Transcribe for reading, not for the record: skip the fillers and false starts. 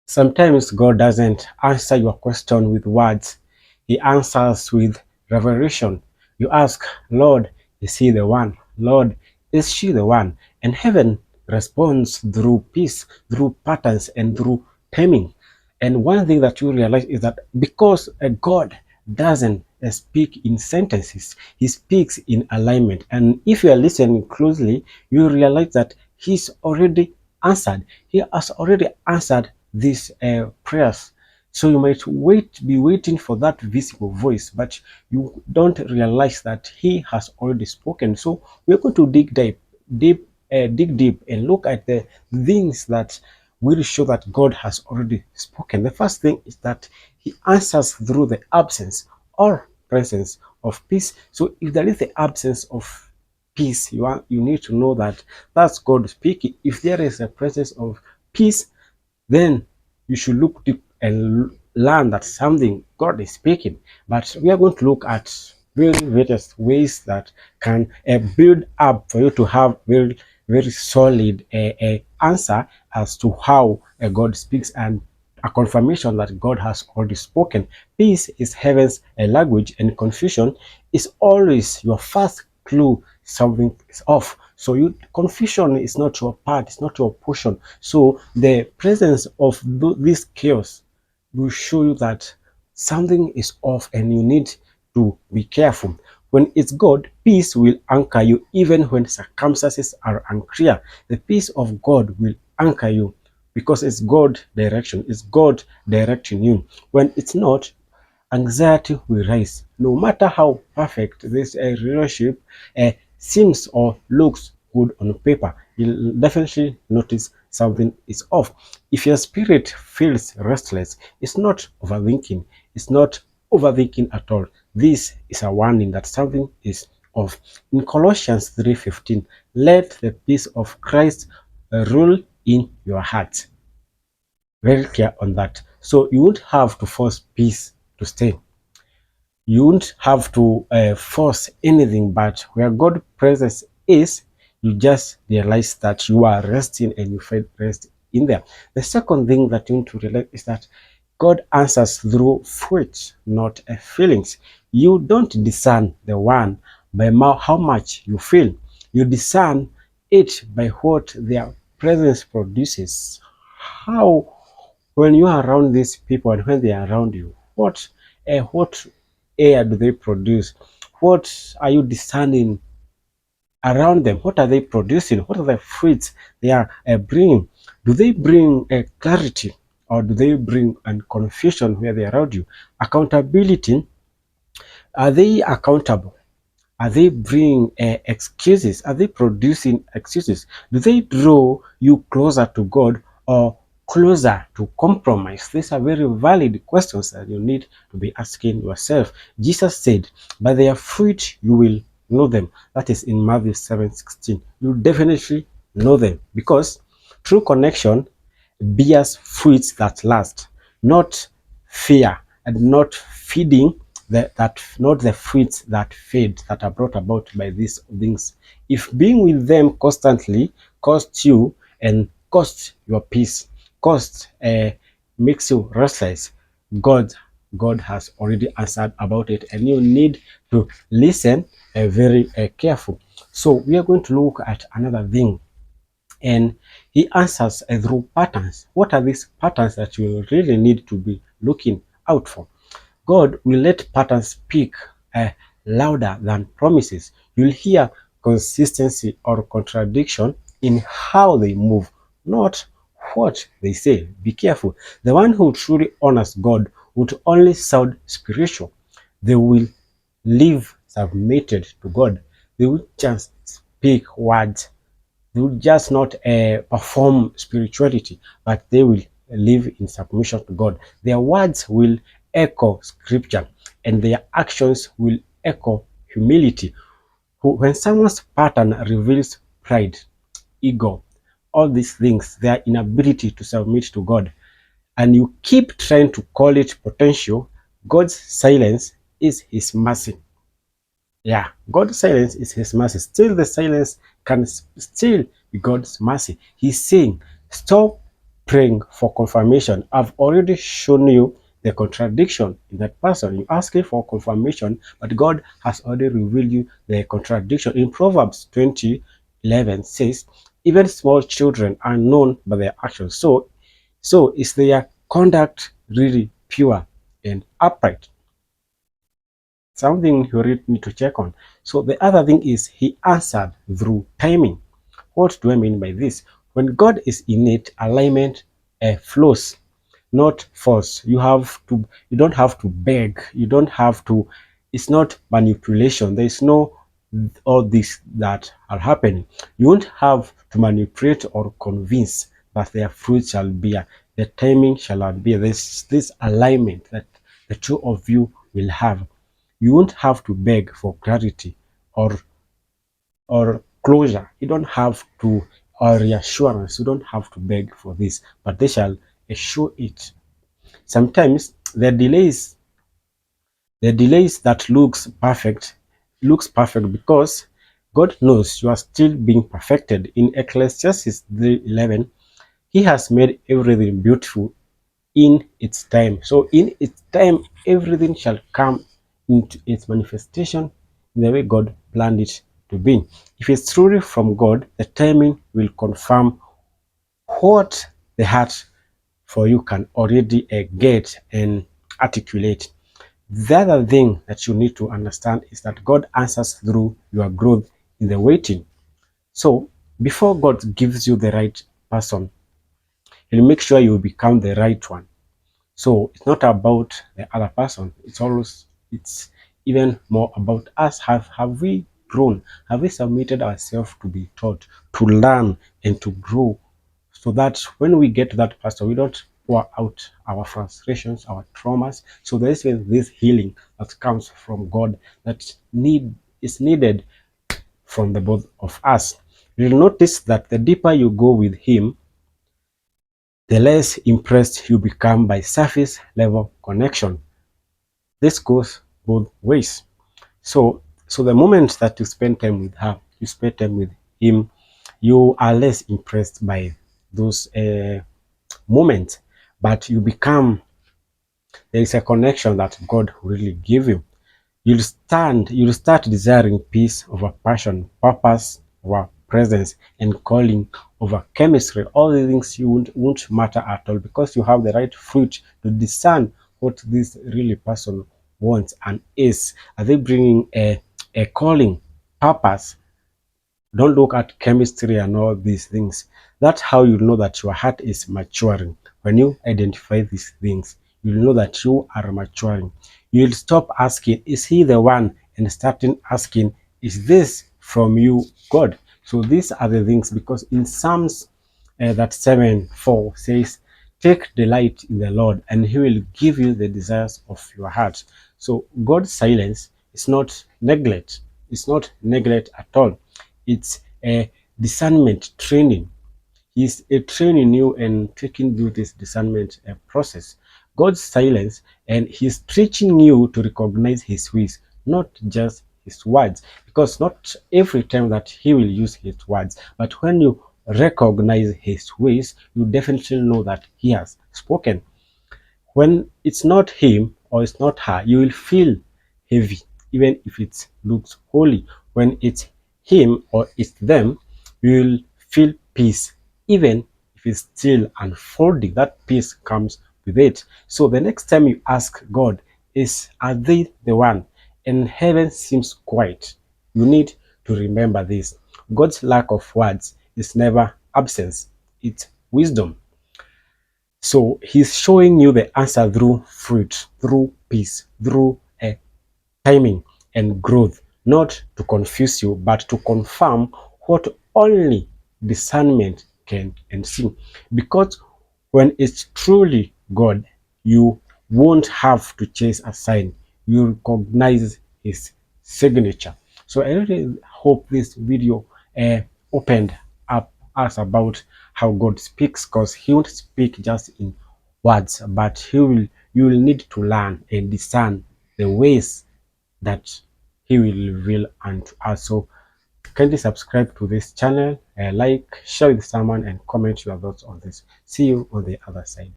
Sometimes God doesn't answer your question with words. He answers with revelation. You ask, Lord, is he the one? Lord, is she the one? And heaven responds through peace, through patterns, and through timing. And one thing that you realize is that because God doesn't speak in sentences, he speaks in alignment. And if you are listening closely, you realize that he's already answered. He has already answered these prayers. So you might be waiting for that visible voice, but you don't realize that he has already spoken. So we're going to dig deep, and look at the things that will show that God has already spoken. The first thing is that he answers through the absence or presence of peace. So if there is the absence of peace, you need to know that that's God speaking. If there is a presence of peace, then you should look deep and learn that something God is speaking. But we are going to look at various ways that can build up for you to have very solid answer as to how God speaks, and a confirmation that God has already spoken. Peace is heaven's language, and confusion is always your first clue something is off. So confusion is not your part, it's not your portion. So the presence of this chaos will show you that something is off and you need to be careful. When it's God, peace will anchor you even when circumstances are unclear. The peace of God will anchor you because it's God direction, it's God directing you. When it's not, anxiety will rise. No matter how perfect this relationship seems or looks good on paper, you'll definitely notice something is off. If your spirit feels restless, it's not overthinking. It's not overthinking at all. This is a warning that something is off. In Colossians 3:15, let the peace of Christ rule in your heart. Very clear on that. So you won't have to force peace to stay. You won't have to force anything, but where God's presence is, you just realize that you are resting and you find rest in there. The second thing that you need to realize is that God answers through fruit, not feelings. You don't discern the one by how much you feel. You discern it by what their presence produces. How, when you are around these people and when they are around you, what air do they produce? What are you discerning around them? What are they producing? What are the fruits they are bringing? Do they bring clarity, or do they bring confusion where they are around you? Accountability, are they accountable? Are they bringing excuses? Are they producing excuses? Do they draw you closer to God or closer to compromise? These are very valid questions that you need to be asking yourself. Jesus said, by their fruit you will know them. That is in Matthew 7:16. You definitely know them, because true connection bears fruits that last, not fear, and not feeding not the fruits that fade, that are brought about by these things. If being with them constantly costs you and costs your peace, cost makes you restless, God God has already answered about it, and you need to listen very careful. So we are going to look at another thing, and he answers through patterns. What are these patterns that you really need to be looking out for? God will let patterns speak louder than promises. You'll hear consistency or contradiction in how they move, not what they say. Be careful. The one who truly honors God would only sound spiritual. They will live submitted to God. They will just speak words. They will just not perform spirituality, but they will live in submission to God. Their words will echo scripture, and their actions will echo humility. When someone's pattern reveals pride, ego, all these things, their inability to submit to God, and you keep trying to call it potential, God's silence is his mercy. Yeah, God's silence is his mercy. Still, the silence can still be God's mercy. He's saying, stop praying for confirmation. I've already shown you the contradiction in that person. You're asking for confirmation, but God has already revealed you the contradiction. In Proverbs 20:11 says, even small children are known by their actions. So is their conduct really pure and upright? Something you really need to check on. So the other thing is he answered through timing. What do I mean by this? When God is in it, alignment flows, not force. You don't have to beg. You don't have to, it's not manipulation. There is no all this that are happening. You won't have to manipulate or convince, but their fruit shall bear. The timing shall bear. This alignment that the two of you will have. You won't have to beg for clarity or closure. You don't have to, or reassurance. You don't have to beg for this, but they shall assure it. Sometimes the delays that looks perfect because God knows you are still being perfected. In Ecclesiastes 3:11, He has made everything beautiful in its time. So in its time, everything shall come into its manifestation in the way God planned it to be. If it's truly from God, the timing will confirm what the heart for you can already get and articulate. The other thing that you need to understand is that God answers through your growth in the waiting. So before God gives you the right person, He'll make sure you become the right one. So it's not about the other person. It's even more about us. Have we grown? Have we submitted ourselves to be taught, to learn, and to grow, so that when we get to that person, we don't pour out our frustrations, our traumas. So there is this healing that comes from God that is needed from the both of us. You'll notice that the deeper you go with Him, the less impressed you become by surface level connection. This goes both ways. So the moment that you spend time with her, you spend time with him, you are less impressed by those moments, but there is a connection that God really give you. You'll start desiring peace over passion, purpose over presence, and calling over chemistry. All the things you won't matter at all because you have the right fruit to discern what this really person wants and is. Are they bringing a calling, purpose? Don't look at chemistry and all these things. That's how you know that your heart is maturing. When you identify these things, you'll know that you are maturing. You'll stop asking, is he the one? And starting asking, is this from you, God? So these are the things, because in Psalms that 7:4 says, take delight in the Lord, and he will give you the desires of your heart. So God's silence is not neglect. It's not neglect at all. It's a discernment training. He's training you and taking you this discernment process. God's silence, and He's teaching you to recognize His ways, not just His words. Because not every time that He will use His words, but when you recognize His ways, you definitely know that He has spoken. When it's not him or it's not her, you will feel heavy, even if it looks holy. When it's him or it's them, you will feel peace, even if it's still unfolding. That peace comes with it. So the next time you ask God, are they the one? And heaven seems quiet. You need to remember this. God's lack of words is never absence, it's wisdom. So he's showing you the answer through fruit, through peace, through timing and growth, not to confuse you, but to confirm what only discernment can and see. Because when it's truly God, you won't have to chase a sign. You recognize his signature. So I really hope this video opened up us about how God speaks, because he won't speak just in words, but you will need to learn and discern the ways that he will reveal unto us. So Kindly subscribe to this channel, like, share with someone, and comment your thoughts on this. See you on the other side.